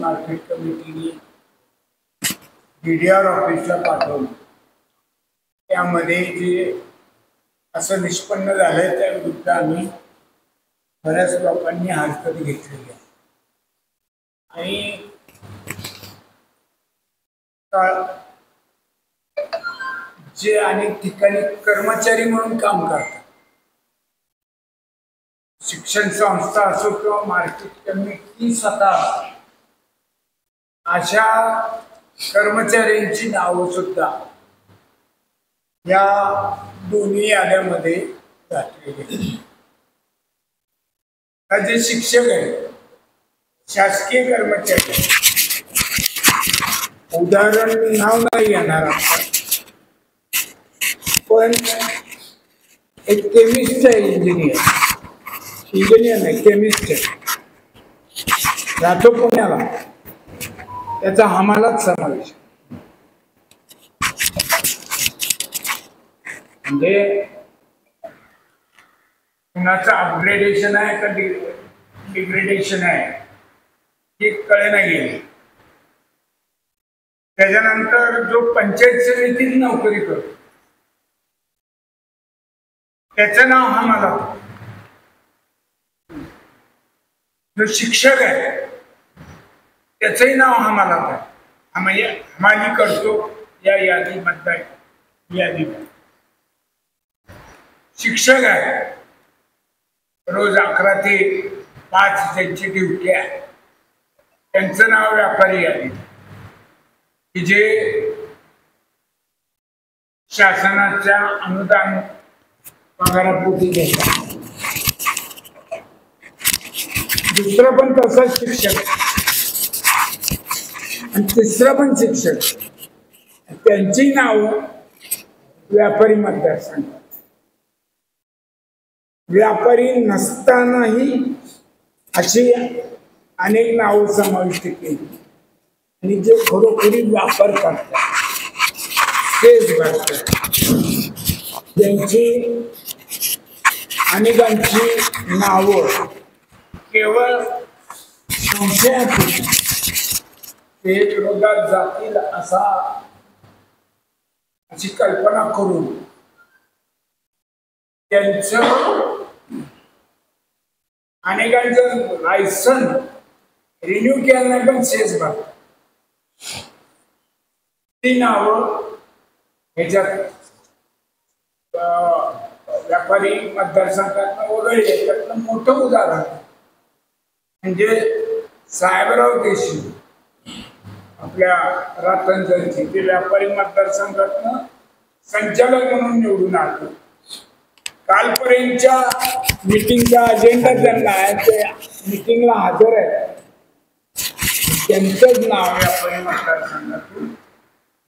Market कमिटीने DDR ऑफिसला पाठवलं। त्यामध्ये जे असं निष्पन्न झालंय त्या विरुद्ध आम्ही बऱ्याच लोकांनी हरकत घेतलेली आहे आणि जे अनेक ठिकाणी कर्मचारी म्हणून काम करतात, शिक्षण संस्था असो किंवा मार्केट कमिटी स्वतः, अशा कर्मचाऱ्यांची नावं सुद्धा या दोन्ही याद्यामध्ये घातलेली। जे शिक्षक आहेत, शासकीय कर्मचारी, उदाहरण नाव नाही येणार आपण, पण एक केमिस्ट आहे, इंजिनियर नाही केमिस्ट आहे, राहतो पुण्याला, त्याचा आम्हालाच समावेश। म्हणजे कुणाचं अपग्रेडेशन आहे का डिग्रेडेशन आहे हे कळेना गेले। त्याच्यानंतर जो पंचायत समितीत नोकरी करतो त्याचं नाव आम्हाला, जो शिक्षक आहे त्याचंही नाव आम्हाला आम्ही करतो या यादीमध्ये। शिक्षक आहे, रोज 11 ते 5 त्यांची ड्युटी आहे, त्यांचं नाव व्यापारी यादी, की जे शासनाच्या अनुदान पगारापोटी देतात। दुसरं पण तसंच शिक्षक आणि तिसरं पण शिक्षक, त्यांची नाव व्यापारी मतदारसंघ। व्यापारी नसतानाही अशी अनेक नावं समाविष्ट केली आणि जे खरोखरी व्यापार करतात तेच भरतात, त्यांची अनेकांची नावं केवळ संशयापोटी ते विरोधात जातील अशी कल्पना करून त्यांचं अनेकांचं लायसन रिन्यू केलं पण सेस भरतात, ती नावं ह्याच्यात व्यापारी मतदारसंघात वगळले। त्यातलं मोठं उदाहरण म्हणजे साहेबराव देशमुख आपल्या रातंजनची, ते व्यापारी मतदारसंघातनं संचालक म्हणून निवडून आले। कालपर्यंतच्या मीटिंगचा अजेंडा त्यांना आहे, ते मीटिंगला हजर आहे, त्यांचंच नाव व्यापारी मतदारसंघातून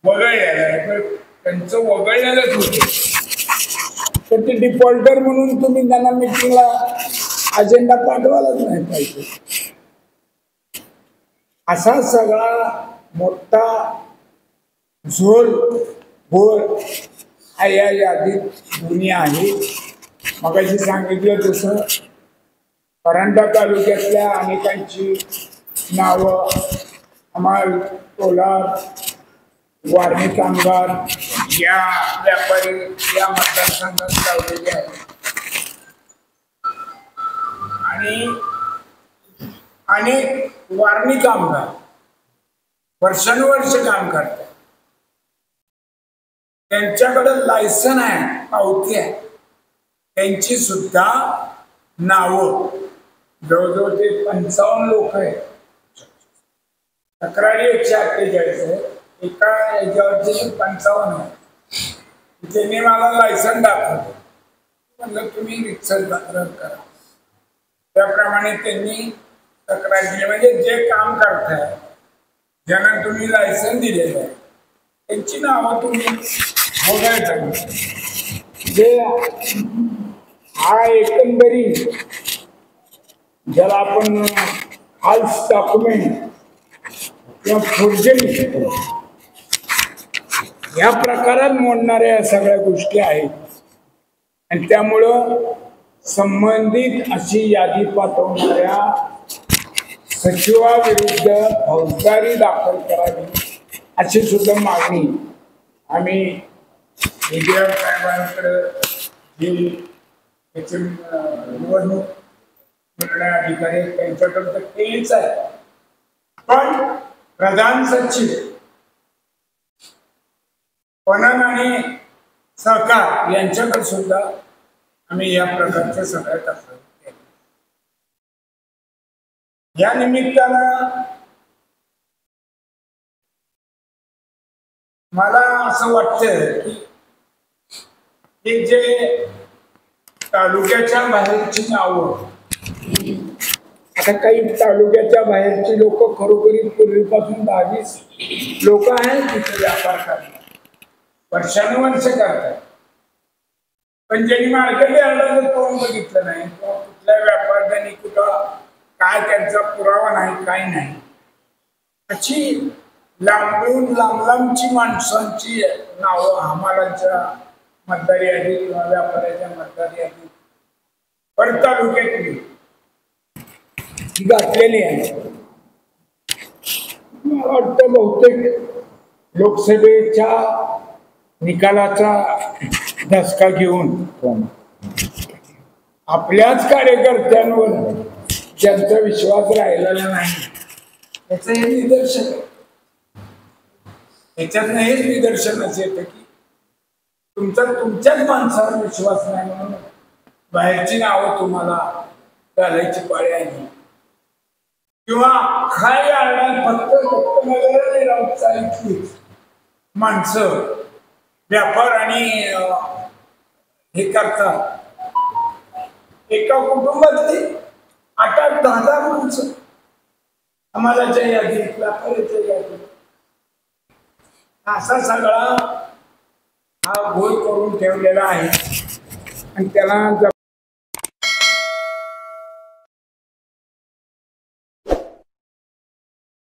वगळलेलं आहे। त्यांचं वगळलेलंच होतं, तर ते डिफॉल्टर म्हणून तुम्ही त्यांना मीटिंगला अजेंडा पाठवायलाच नाही पाहिजे। असा सगळा मोठा झोल घोळ हा या यादीत दुनिया आहे। मगाशी सांगितलं तसं परांडा तालुक्यातल्या अनेकांची नावं अमाल, कोलार, वारणी कामगार या व्यापारी या मतदारसंघात लावलेले आहेत आणि अनेक वारणी कामगार वर्षानुवर्ष काम करतात, त्यांच्याकडे लायसन आहे, पावती आहे, त्यांची सुद्धा नावं जवळजवळ ते 55 लोक आहेत। तक्रारी 148 आहे, एका याच्यावरती 55 आहे। त्यांनी मला लायसन दाखवलं, म्हणलं तुम्ही रितसर तक्रार करा। त्याप्रमाणे त्यांनी तक्रार केली, म्हणजे जे काम करताय, ज्यांना तुम्ही लायसन दिलेलं आहे त्यांची नावं तुम्ही बघायचं। जे हा एकंदरीत ज्याला आपण फाल्स डॉक्युमेंट किंवा फोर्जरी या प्रकारात मोडणाऱ्या या सगळ्या गोष्टी आहेत आणि त्यामुळं संबंधित अशी यादी पाठवणाऱ्या सचिवाविरुद्ध फौजदारी दाखल करावी अशी सुद्धा मागणी आम्ही विजय साहेबांकडे जी त्याचे निवडणूक निर्णय अधिकारी त्यांच्याकडे तर केलीच आहे, पण प्रधान सचिव पणन आणि सहकार यांच्याकडे सुद्धा आम्ही या प्रकारच्या सगळ्या तक्रारी केल्या. या निमित्तानं मला असं वाटतं की जे तालुक्याच्या बाहेरची नावं, आता काही तालुक्याच्या बाहेरची लोक खरोखरी पूर्वीपासून 10-20 लोक आहेत तिथे व्यापार करतात, वर्षानुवर्ष करतात, पण ज्यांनी मार्केट यार्डाचं तोंड बघितलं नाही किंवा कुठल्या व्यापाऱ्यांनी कुठं काय त्यांचा पुरावा नाही, काय नाही, अशी लांबून लांबची माणसांची नावं हमालांच्या मतदारी यादी किंवा व्यापाऱ्याच्या मतदारी यादी पर तालुक्यातली घातलेली आहे. मला वाटतं बहुतेक लोकसभेच्या निकालाचा धसका घेऊन आपल्याच कार्यकर्त्यांवर ज्यांचा विश्वास राहिलेला नाही त्याचं हे निदर्शन आहे. त्याच्यातनं हेच निदर्शनच येतं की तुमच्याच माणसावर विश्वास नाही म्हणून बाहेरची नावं तुम्हाला घालायची पाळी आली, किंवा काय आडणार फक्त नगरातली माणसं व्यापार आणि हे करतात. एका कुटुंबातली 8-10 माणसं समाजाच्या यादीत, व्यापाऱ्याच्या यादीत, असा सगळा हा घोळ करून ठेवलेला आहे आणि त्याला